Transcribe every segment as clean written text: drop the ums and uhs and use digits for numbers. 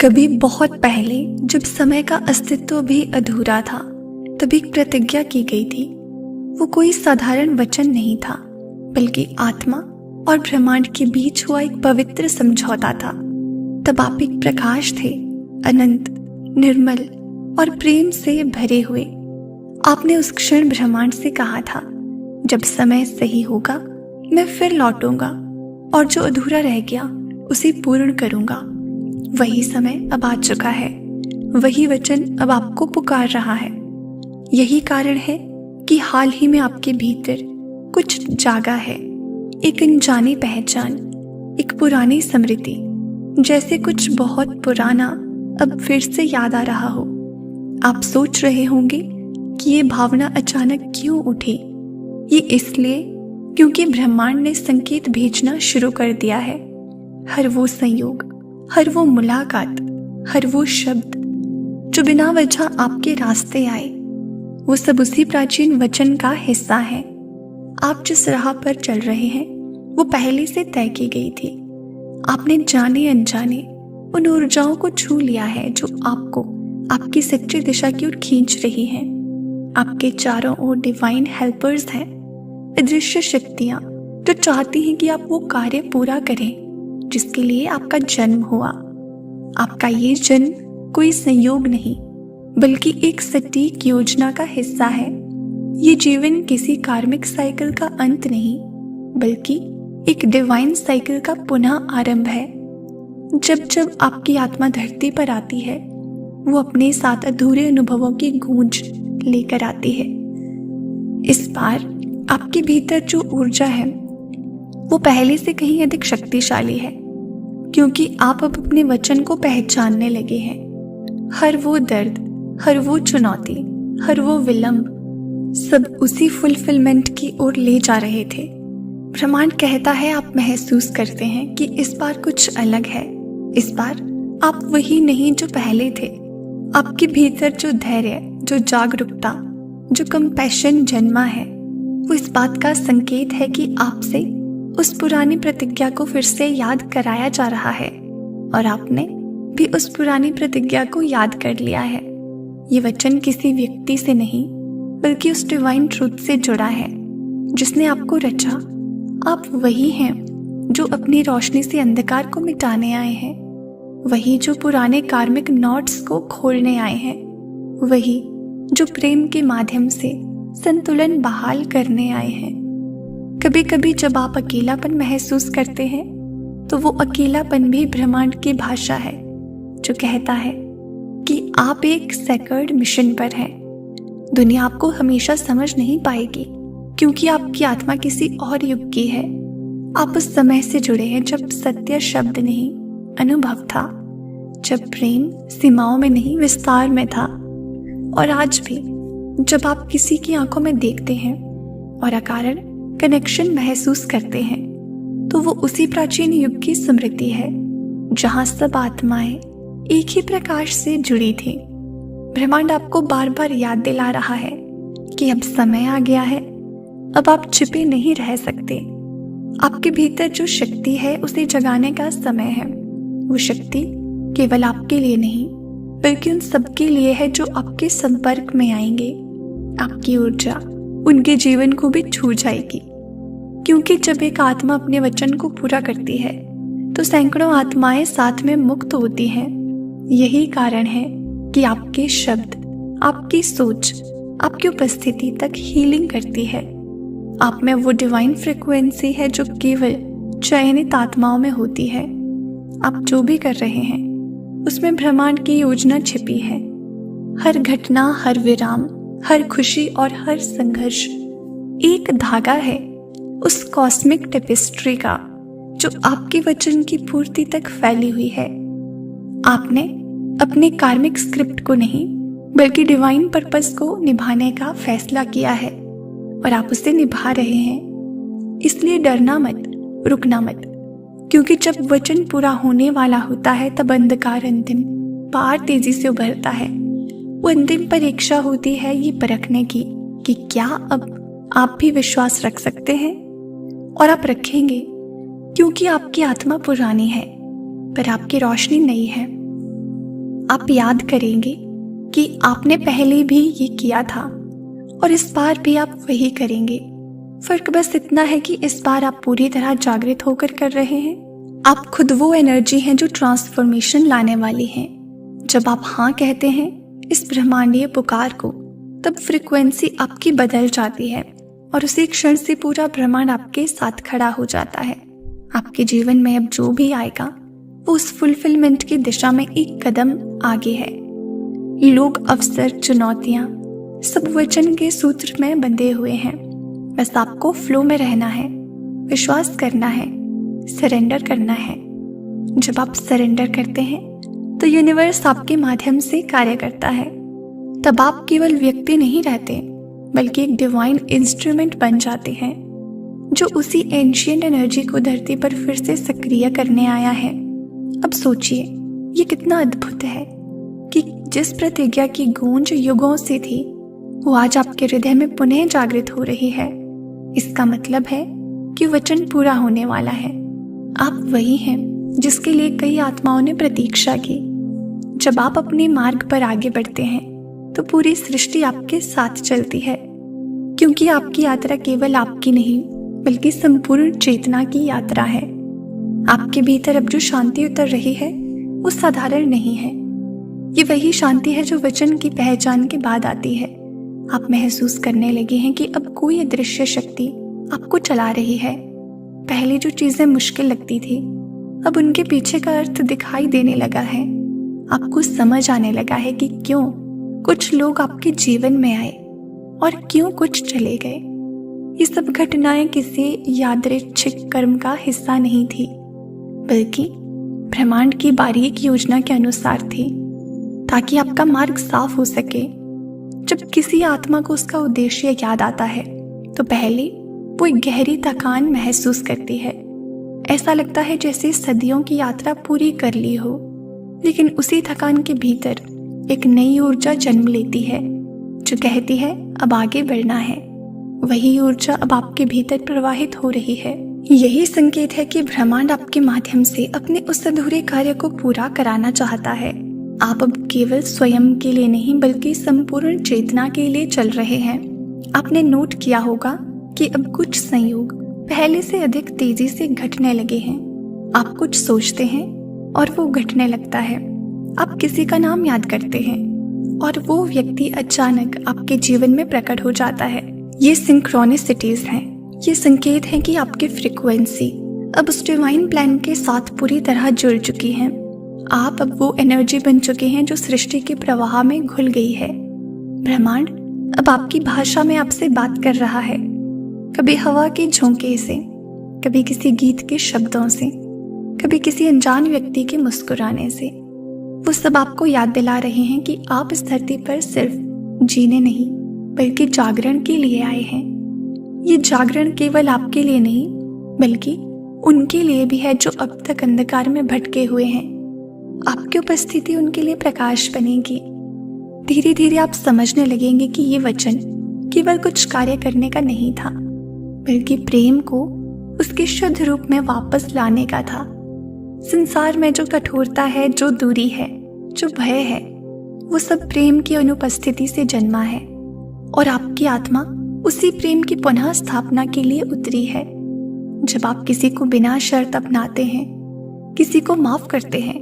कभी बहुत पहले जब समय का अस्तित्व भी अधूरा था, तब एक प्रतिज्ञा की गई थी। वो कोई साधारण वचन नहीं था, बल्कि आत्मा और ब्रह्मांड के बीच हुआ एक पवित्र समझौता था। तब आप एक प्रकाश थे, अनंत, निर्मल और प्रेम से भरे हुए। आपने उस क्षण ब्रह्मांड से कहा था, जब समय सही होगा मैं फिर लौटूंगा और जो अधूरा रह गया उसे पूर्ण करूंगा। वही समय अब आ चुका है, वही वचन अब आपको पुकार रहा है। यही कारण है कि हाल ही में आपके भीतर कुछ जागा है, एक अनजानी पहचान, एक पुरानी स्मृति, जैसे कुछ बहुत पुराना अब फिर से याद आ रहा हो। आप सोच रहे होंगे कि ये भावना अचानक क्यों उठी। ये इसलिए क्योंकि ब्रह्मांड ने संकेत भेजना शुरू कर दिया है। हर वो संयोग, हर वो मुलाकात, हर वो शब्द जो बिना वजह आपके रास्ते आए, वो सब उसी प्राचीन वचन का हिस्सा है। आप जिस राह पर चल रहे हैं वो पहले से तय की गई थी। आपने जाने अनजाने उन ऊर्जाओं को छू लिया है जो आपको आपकी सच्ची दिशा की ओर खींच रही हैं। आपके चारों ओर डिवाइन हेल्पर्स हैं, अदृश्य शक्तियां जो चाहती हैं कि आप वो कार्य पूरा करें जिसके लिए आपका जन्म हुआ। आपका ये जन्म कोई संयोग नहीं, बल्कि एक सटीक योजना का हिस्सा है। ये जीवन किसी कार्मिक साइकिल का अंत नहीं, बल्कि एक डिवाइन साइकिल का पुनः आरंभ है। जब जब आपकी आत्मा धरती पर आती है, वो अपने साथ अधूरे अनुभवों की गूंज लेकर आती है। इस बार आपके भीतर जो ऊर्जा है वो पहले से कहीं अधिक शक्तिशाली है, क्योंकि आप अब अपने वचन को पहचानने लगे हैं। हर वो दर्द, हर वो चुनौती, हर वो विलंब, सब उसी फुलफिलमेंट की ओर ले जा रहे थे। ब्रह्मांड कहता है, आप महसूस करते हैं कि इस बार कुछ अलग है। इस बार आप वही नहीं जो पहले थे। आपके भीतर जो धैर्य, जो जागरूकता, जो कंपैशन जन्मा है, वो इस बात का संकेत है कि आपसे उस पुरानी प्रतिज्ञा को फिर से याद कराया जा रहा है, और आपने भी उस पुरानी प्रतिज्ञा को याद कर लिया है। ये वचन किसी व्यक्ति से नहीं, बल्कि उस डिवाइन ट्रूथ से जुड़ा है जिसने आपको रचा। आप वही हैं जो अपनी रोशनी से अंधकार को मिटाने आए हैं, वही जो पुराने कार्मिक नॉट्स को खोलने आए हैं, वही जो प्रेम के माध्यम से संतुलन बहाल करने आए हैं। कभी कभी जब आप अकेलापन महसूस करते हैं, तो वो अकेलापन भी ब्रह्मांड की भाषा है जो कहता है कि आप एक सेक्रेड मिशन पर हैं। दुनिया आपको हमेशा समझ नहीं पाएगी, क्योंकि आपकी आत्मा किसी और युग की है। आप उस समय से जुड़े हैं जब सत्य शब्द नहीं, अनुभव था, जब प्रेम सीमाओं में नहीं, विस्तार में था। और आज भी जब आप किसी की आंखों में देखते हैं और अकारण कनेक्शन महसूस करते हैं, तो वो उसी प्राचीन युग की स्मृति है जहां सब आत्माएं एक ही प्रकाश से जुड़ी थी। ब्रह्मांड आपको बार बार याद दिला रहा है कि अब समय आ गया है, अब आप छिपे नहीं रह सकते। आपके भीतर जो शक्ति है उसे जगाने का समय है। वो शक्ति केवल आपके लिए नहीं, बल्कि उन सबके लिए है जो आपके संपर्क में आएंगे। आपकी ऊर्जा उनके जीवन को भी छू जाएगी, क्योंकि जब एक आत्मा अपने वचन को पूरा करती है तो सैकड़ों आत्माएं साथ में मुक्त होती हैं। यही कारण है कि आपके शब्द, आपकी सोच, आपकी उपस्थिति तक हीलिंग करती है। आप में वो डिवाइन फ्रिक्वेंसी है जो केवल चयनित आत्माओं में होती है। आप जो भी कर रहे हैं उसमें ब्रह्मांड की योजना छिपी है। हर घटना, हर विराम, हर खुशी और हर संघर्ष एक धागा है उस कॉस्मिक टेपेस्ट्री का जो आपके वचन की पूर्ति तक फैली हुई है। आपने अपने कार्मिक स्क्रिप्ट को नहीं, बल्कि डिवाइन पर्पस को निभाने का फैसला किया है, और आप उसे निभा रहे हैं। इसलिए डरना मत, रुकना मत, क्योंकि जब वचन पूरा होने वाला होता है तब अंधकार अंतिम पार तेजी से उभरता है। वो अंतिम परीक्षा होती है ये परखने की कि क्या अब आप भी विश्वास रख सकते हैं। और आप रखेंगे, क्योंकि आपकी आत्मा पुरानी है पर आपकी रोशनी नई है। आप याद करेंगे कि आपने पहले भी ये किया था और इस बार भी आप वही करेंगे। फर्क बस इतना है कि इस बार आप पूरी तरह जागृत होकर कर रहे हैं। आप खुद वो एनर्जी हैं जो ट्रांसफॉर्मेशन लाने वाली है। जब आप हाँ कहते हैं इस ब्रह्मांडीय पुकार को, तब फ्रिक्वेंसी आपकी बदल जाती है और उसी क्षण से पूरा ब्रह्मांड आपके साथ खड़ा हो जाता है। आपके जीवन में अब जो भी आएगा वो उस फुलफिलमेंट की दिशा में एक कदम आगे है। लोग, अवसर, चुनौतियां सब वचन के सूत्र में बंधे हुए हैं। बस आपको फ्लो में रहना है, विश्वास करना है, सरेंडर करना है। जब आप सरेंडर करते हैं तो यूनिवर्स आपके माध्यम से कार्य करता है। तब आप केवल व्यक्ति नहीं रहते, बल्कि एक डिवाइन इंस्ट्रूमेंट बन जाते हैं जो उसी एंशिएंट एनर्जी को धरती पर फिर से सक्रिय करने आया है। अब सोचिए, ये कितना अद्भुत है कि जिस प्रतिज्ञा की गूंज युगों से थी वो आज आपके हृदय में पुनः जागृत हो रही है। इसका मतलब है कि वचन पूरा होने वाला है। आप वही हैं जिसके लिए कई आत्माओं ने प्रतीक्षा की। जब आप अपने मार्ग पर आगे बढ़ते हैं तो पूरी सृष्टि आपके साथ चलती है, क्योंकि आपकी यात्रा केवल आपकी नहीं बल्कि संपूर्ण चेतना की यात्रा है। आपके भीतर अब जो शांति उतर रही है वो साधारण नहीं है। ये वही शांति है जो वचन की पहचान के बाद आती है। आप महसूस करने लगे हैं कि अब कोई अदृश्य शक्ति आपको चला रही है। पहले जो चीजें मुश्किल लगती थी अब उनके पीछे का अर्थ दिखाई देने लगा है। आपको समझ आने लगा है कि क्यों कुछ लोग आपके जीवन में आए और क्यों कुछ चले गए। ये सब घटनाएं किसी यादृच्छिक कर्म का हिस्सा नहीं थी, बल्कि ब्रह्मांड की बारीक योजना के अनुसार थी, ताकि आपका मार्ग साफ हो सके। जब किसी आत्मा को उसका उद्देश्य याद आता है तो पहले वो एक गहरी थकान महसूस करती है। ऐसा लगता है जैसे सदियों की यात्रा पूरी कर ली हो, लेकिन उसी थकान के भीतर एक नई ऊर्जा जन्म लेती है जो कहती है अब आगे बढ़ना है। वही ऊर्जा अब आपके भीतर प्रवाहित हो रही है। यही संकेत है कि ब्रह्मांड आपके माध्यम से अपने उस अधूरे कार्य को पूरा कराना चाहता है। आप अब केवल स्वयं के लिए नहीं बल्कि संपूर्ण चेतना के लिए चल रहे हैं। आपने नोट किया होगा कि अब कुछ संयोग पहले से अधिक तेजी से घटने लगे हैं। आप कुछ सोचते हैं और वो घटने लगता है। आप किसी का नाम याद करते हैं और वो व्यक्ति अचानक आपके जीवन में प्रकट हो जाता है। ये सिंक्रोनिसिटीज हैं। ये संकेत हैं कि आपकी फ्रीक्वेंसी अब उस डिवाइन प्लान के साथ पूरी तरह जुड़ चुकी है। आप अब वो एनर्जी बन चुके हैं जो सृष्टि के प्रवाह में घुल गई है। ब्रह्मांड अब आपकी भाषा में आपसे बात कर रहा है, कभी हवा के झोंके से, कभी किसी गीत के शब्दों से, कभी किसी अनजान व्यक्ति के मुस्कुराने से। वो सब आपको याद दिला रहे हैं कि आप इस धरती पर सिर्फ जीने नहीं बल्कि जागरण के लिए आए हैं। ये जागरण केवल आपके लिए नहीं बल्कि उनके लिए भी है जो अब तक अंधकार में भटके हुए हैं। आपकी उपस्थिति उनके लिए प्रकाश बनेगी। धीरे धीरे आप समझने लगेंगे कि ये वचन केवल कुछ कार्य करने का नहीं था, बल्कि प्रेम को उसके शुद्ध रूप में वापस लाने का था। संसार में जो कठोरता है, जो दूरी है, जो भय है, वो सब प्रेम की अनुपस्थिति से जन्मा है और आपकी आत्मा उसी प्रेम की पुनः स्थापना के लिए उतरी है। जब आप किसी को बिना शर्त अपनाते हैं, किसी को माफ करते हैं,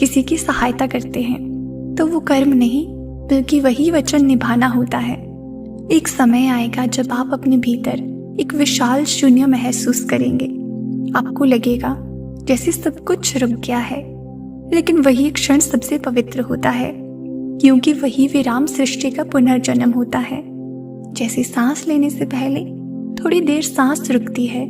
किसी की सहायता करते हैं, तो वो कर्म नहीं बल्कि वही वचन निभाना होता है। एक समय आएगा जब आप अपने भीतर एक विशाल शून्य महसूस करेंगे। आपको लगेगा जैसे सब कुछ रुक गया है, लेकिन वही क्षण सबसे पवित्र होता है, क्योंकि वही विराम सृष्टि का पुनर्जन्म होता है। जैसे सांस लेने से पहले थोड़ी देर सांस रुकती है,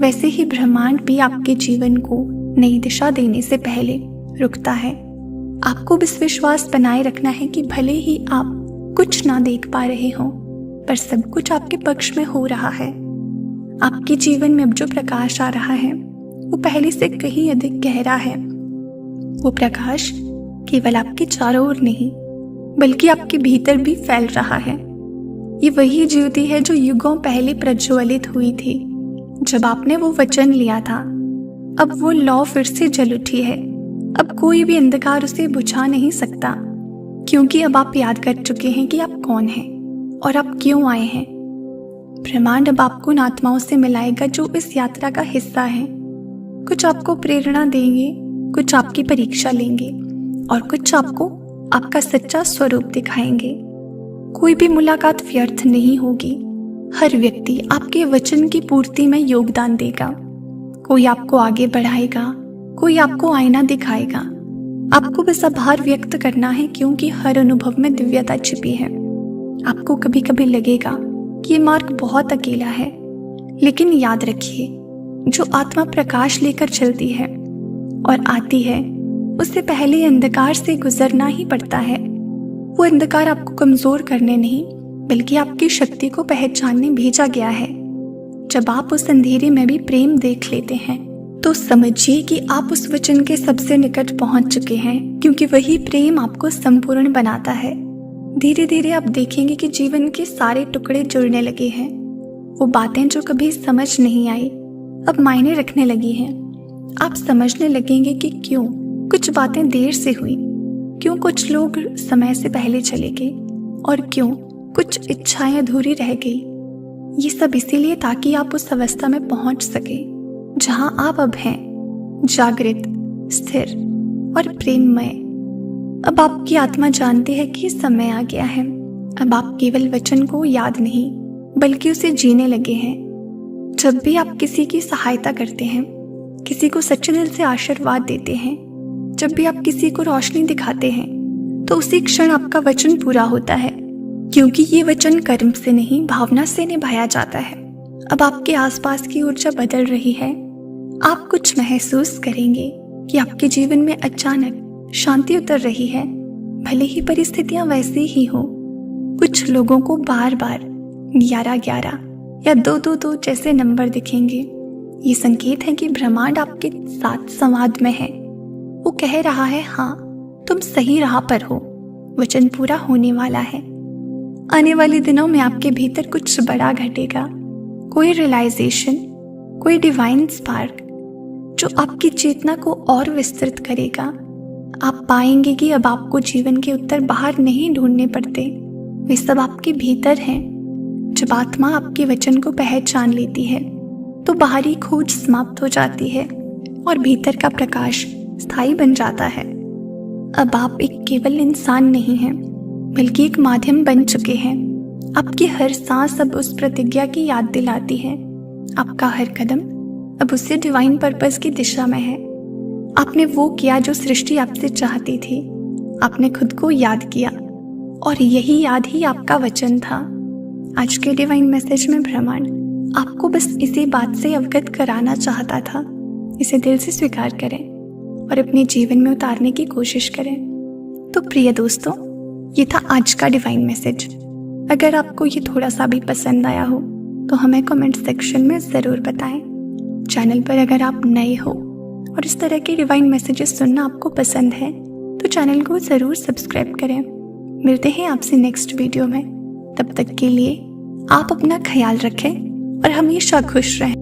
वैसे ही ब्रह्मांड भी आपके जीवन को नई दिशा देने से पहले रुकता है। आपको बस विश्वास बनाए रखना है कि भले ही आप कुछ ना देख पा रहे हो, पर सब कुछ आपके पक्ष में हो रहा है। आपके जीवन में अब जो प्रकाश आ रहा है वो पहले से कहीं अधिक गहरा है। वो प्रकाश केवल आपके चारों ओर नहीं बल्कि आपके भीतर भी फैल रहा है। ये वही ज्योति है जो युगों पहले प्रज्वलित हुई थी जब आपने वो वचन लिया था। अब वो लौ फिर से जल उठी है। अब कोई भी अंधकार उसे बुझा नहीं सकता, क्योंकि अब आप याद कर चुके हैं कि आप कौन हैं और आप क्यों आए हैं। ब्रह्मांड अब आपको उन आत्माओं से मिलाएगा जो इस यात्रा का हिस्सा है। कुछ आपको प्रेरणा देंगे, कुछ आपकी परीक्षा लेंगे और कुछ आपको आपका सच्चा स्वरूप दिखाएंगे। कोई भी मुलाकात व्यर्थ नहीं होगी। हर व्यक्ति आपके वचन की पूर्ति में योगदान देगा। कोई आपको आगे बढ़ाएगा, कोई आपको आईना दिखाएगा। आपको बस आभार व्यक्त करना है, क्योंकि हर अनुभव में दिव्यता छिपी है। आपको कभी कभी लगेगा कि ये मार्ग बहुत अकेला है, लेकिन याद रखिए, जो आत्मा प्रकाश लेकर चलती है और आती है, उससे पहले अंधकार से गुजरना ही पड़ता है। वो अंधकार आपको कमजोर करने नहीं, बल्कि आपकी शक्ति को पहचानने भेजा गया है। जब आप उस अंधेरे में भी प्रेम देख लेते हैं, तो समझिए कि आप उस वचन के सबसे निकट पहुंच चुके हैं, क्योंकि वही प्रेम आपको संपूर्ण बनाता है। धीरे धीरे आप देखेंगे कि जीवन के सारे टुकड़े जुड़ने लगे हैं। वो बातें जो कभी समझ नहीं आई, अब मायने रखने लगी हैं। आप समझने लगेंगे कि क्यों कुछ बातें देर से हुई, क्यों कुछ लोग समय से पहले चले गए और क्यों कुछ इच्छाएं अधूरी रह गई। ये सब इसीलिए ताकि आप उस अवस्था में पहुंच सके जहां आप अब हैं, जागृत, स्थिर और प्रेममय। अब आपकी आत्मा जानती है कि समय आ गया है। अब आप केवल वचन को याद नहीं, बल्कि उसे जीने लगे हैं। जब भी आप किसी की सहायता करते हैं, किसी को सच्चे दिल से आशीर्वाद देते हैं, जब भी आप किसी को रोशनी दिखाते हैं, तो उसी क्षण आपका वचन पूरा होता है, क्योंकि ये वचन कर्म से नहीं, भावना से निभाया जाता है। अब आपके आसपास की ऊर्जा बदल रही है। आप कुछ महसूस करेंगे कि आपके जीवन में अचानक शांति उतर रही है, भले ही परिस्थितियां वैसी ही हो। कुछ लोगों को बार बार 11-11 या 2-2-2 जैसे नंबर दिखेंगे। ये संकेत है कि ब्रह्मांड आपके साथ संवाद में है। वो कह रहा है, हाँ, तुम सही राह पर हो, वचन पूरा होने वाला है। आने वाले दिनों में आपके भीतर कुछ बड़ा घटेगा, कोई रियलाइजेशन, कोई डिवाइन स्पार्क जो आपकी चेतना को और विस्तृत करेगा। आप पाएंगे कि अब आपको जीवन के उत्तर बाहर नहीं ढूंढने पड़ते, वे सब आपके भीतर हैं। जब आत्मा आपके वचन को पहचान लेती है, तो बाहरी खोज समाप्त हो जाती है और भीतर का प्रकाश स्थायी बन जाता है। अब आप एक केवल इंसान नहीं हैं, बल्कि एक माध्यम बन चुके हैं। आपकी हर सांस अब उस प्रतिज्ञा की याद दिलाती है। आपका हर कदम अब उससे डिवाइन पर्पस की दिशा में है। आपने वो किया जो सृष्टि आपसे चाहती थी। आपने खुद को याद किया, और यही याद ही आपका वचन था। आज के डिवाइन मैसेज में ब्रह्मांड आपको बस इसी बात से अवगत कराना चाहता था। इसे दिल से स्वीकार करें और अपने जीवन में उतारने की कोशिश करें। तो प्रिय दोस्तों, ये था आज का डिवाइन मैसेज। अगर आपको ये थोड़ा सा भी पसंद आया हो तो हमें कमेंट सेक्शन में ज़रूर बताएं। चैनल पर अगर आप नए हो और इस तरह के डिवाइन मैसेजेस सुनना आपको पसंद है, तो चैनल को ज़रूर सब्सक्राइब करें। मिलते हैं आपसे नेक्स्ट वीडियो में। तब तक के लिए आप अपना ख्याल रखें और हमेशा खुश रहें।